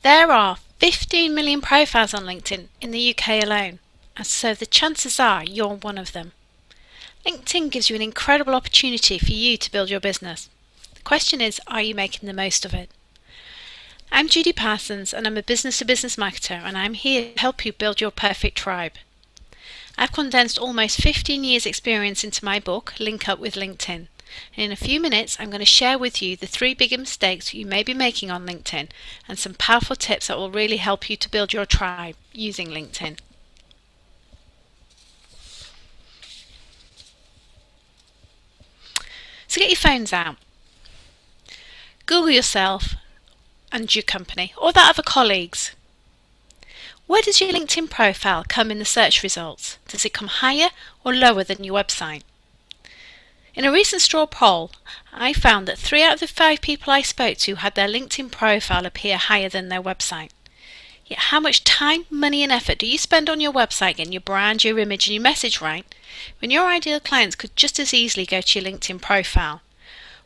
There are 15 million profiles on LinkedIn in the UK alone, and so the chances are you're one of them. LinkedIn gives you an incredible opportunity for you to build your business. The question is, are you making the most of it? I'm Judy Parsons, and I'm a business-to-business marketer, and I'm here to help you build your perfect tribe. I've condensed almost 15 years' experience into my book, Link Up with LinkedIn. And in a few minutes, I'm going to share with you the 3 big mistakes you may be making on LinkedIn and some powerful tips that will really help you to build your tribe using LinkedIn. So get your phones out. Google yourself and your company or that of colleagues. Where does your LinkedIn profile come in the search results? Does it come higher or lower than your website? In a recent straw poll, I found that 3 out of the 5 people I spoke to had their LinkedIn profile appear higher than their website. Yet how much time, money and effort do you spend on your website getting your brand, your image and your message right, when your ideal clients could just as easily go to your LinkedIn profile?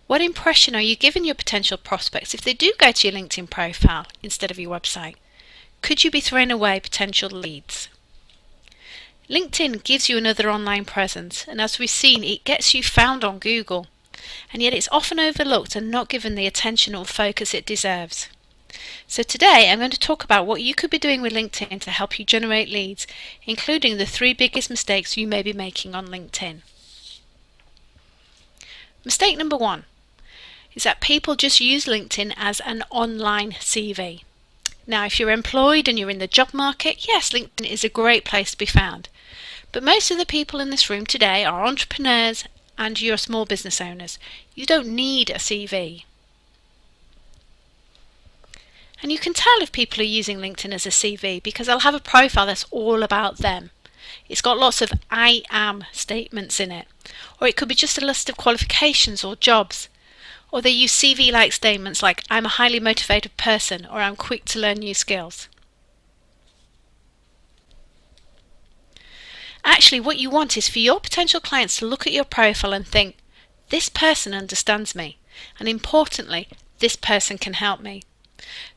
What impression are you giving your potential prospects if they do go to your LinkedIn profile instead of your website? Could you be throwing away potential leads? LinkedIn gives you another online presence, and as we've seen, it gets you found on Google, and yet it's often overlooked and not given the attention or focus it deserves. So today I'm going to talk about what you could be doing with LinkedIn to help you generate leads, including the 3 biggest mistakes you may be making on LinkedIn. Mistake number 1 is that people just use LinkedIn as an online CV. Now, if you're employed and you're in the job market, yes, LinkedIn is a great place to be found. But most of the people in this room today are entrepreneurs and you're small business owners. You don't need a CV. And you can tell if people are using LinkedIn as a CV because they'll have a profile that's all about them. It's got lots of I am statements in it. Or it could be just a list of qualifications or jobs. Or they use CV-like statements like I'm a highly motivated person or I'm quick to learn new skills. Actually, what you want is for your potential clients to look at your profile and think, this person understands me, and importantly, this person can help me.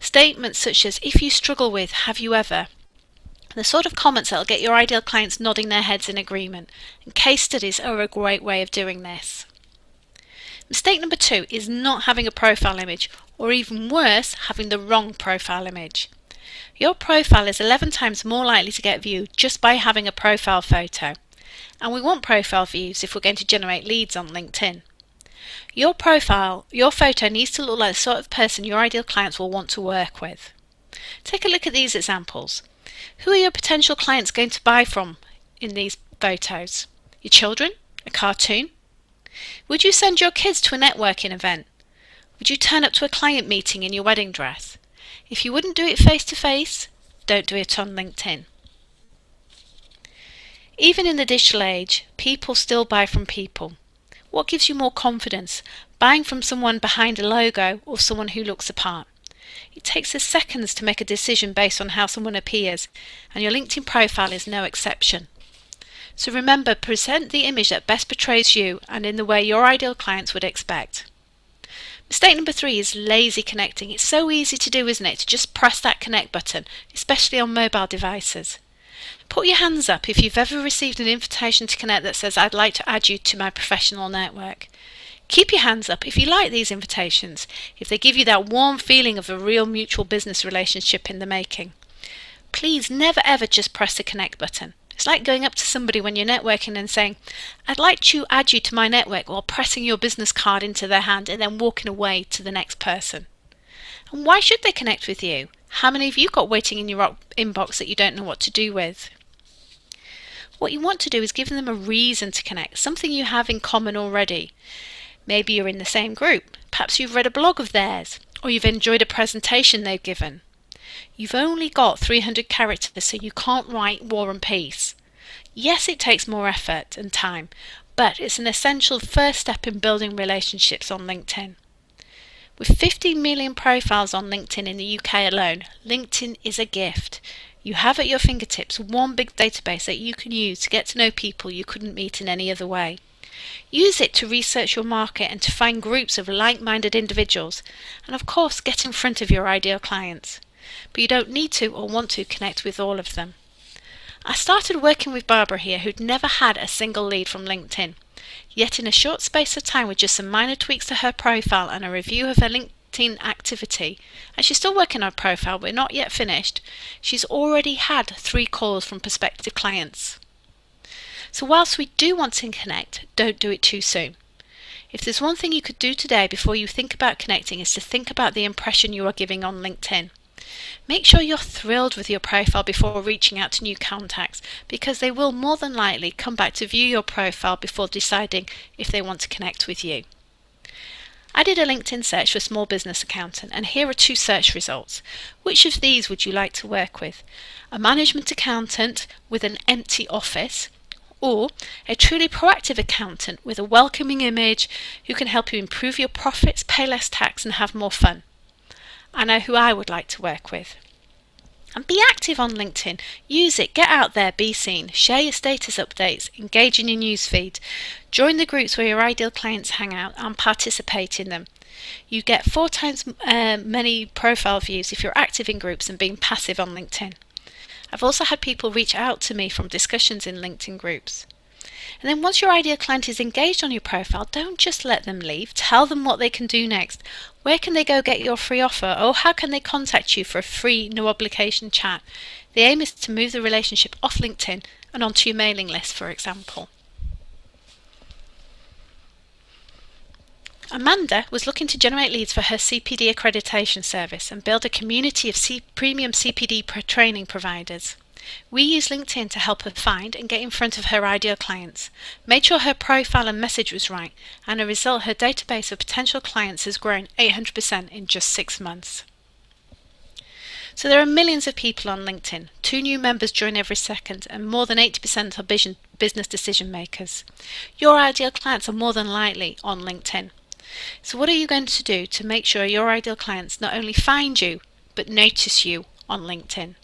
Statements such as, if you struggle with, have you ever? The sort of comments that will get your ideal clients nodding their heads in agreement, and case studies are a great way of doing this. Mistake number 2 is not having a profile image, or even worse, having the wrong profile image. Your profile is 11 times more likely to get viewed just by having a profile photo. And we want profile views if we're going to generate leads on LinkedIn. Your photo needs to look like the sort of person your ideal clients will want to work with. Take a look at these examples. Who are your potential clients going to buy from in these photos? Your children? A cartoon? Would you send your kids to a networking event? Would you turn up to a client meeting in your wedding dress? If you wouldn't do it face to face, don't do it on LinkedIn. Even in the digital age, people still buy from people. What gives you more confidence, buying from someone behind a logo or someone who looks the part? It takes us seconds to make a decision based on how someone appears, and your LinkedIn profile is no exception. So remember, present the image that best portrays you and in the way your ideal clients would expect. Mistake number 3 is lazy connecting. It's so easy to do, isn't it, to just press that connect button, especially on mobile devices. Put your hands up if you've ever received an invitation to connect that says, I'd like to add you to my professional network. Keep your hands up if you like these invitations, if they give you that warm feeling of a real mutual business relationship in the making. Please never ever just press the connect button. It's like going up to somebody when you're networking and saying, I'd like to add you to my network, while pressing your business card into their hand and then walking away to the next person. And why should they connect with you? How many of you got waiting in your inbox that you don't know what to do with? What you want to do is give them a reason to connect, something you have in common already. Maybe you're in the same group. Perhaps you've read a blog of theirs, or you've enjoyed a presentation they've given. You've only got 300 characters, so you can't write War and Peace. Yes, it takes more effort and time, but it's an essential first step in building relationships on LinkedIn. With 15 million profiles on LinkedIn in the UK alone, LinkedIn is a gift. You have at your fingertips one big database that you can use to get to know people you couldn't meet in any other way. Use it to research your market and to find groups of like-minded individuals, and of course get in front of your ideal clients. but you don't need to or want to connect with all of them. I started working with Barbara here, who'd never had a single lead from LinkedIn. Yet in a short space of time, with just some minor tweaks to her profile and a review of her LinkedIn activity, and she's still working on her profile but not yet finished, she's already had 3 calls from prospective clients. So whilst we do want to connect, don't do it too soon. If there's one thing you could do today before you think about connecting, is to think about the impression you are giving on LinkedIn. Make sure you're thrilled with your profile before reaching out to new contacts, because they will more than likely come back to view your profile before deciding if they want to connect with you. I did a LinkedIn search for small business accountant, and here are 2 search results. Which of these would you like to work with? A management accountant with an empty office, or a truly proactive accountant with a welcoming image who can help you improve your profits, pay less tax and have more fun? I know who I would like to work with. And be active on LinkedIn. Use it, get out there, be seen, share your status updates, engage in your newsfeed, join the groups where your ideal clients hang out and participate in them. You get 4 times many profile views if you're active in groups and being passive on LinkedIn. I've also had people reach out to me from discussions in LinkedIn groups. And then once your ideal client is engaged on your profile, don't just let them leave. Tell them what they can do next. Where can they go get your free offer? Or how can they contact you for a free, no obligation chat? The aim is to move the relationship off LinkedIn and onto your mailing list, for example. Amanda was looking to generate leads for her CPD accreditation service and build a community of premium CPD training providers. We used LinkedIn to help her find and get in front of her ideal clients, made sure her profile and message was right, and as a result her database of potential clients has grown 800% in just 6 months. So there are millions of people on LinkedIn, 2 new members join every second, and more than 80% are business decision makers. Your ideal clients are more than likely on LinkedIn. So what are you going to do to make sure your ideal clients not only find you, but notice you on LinkedIn?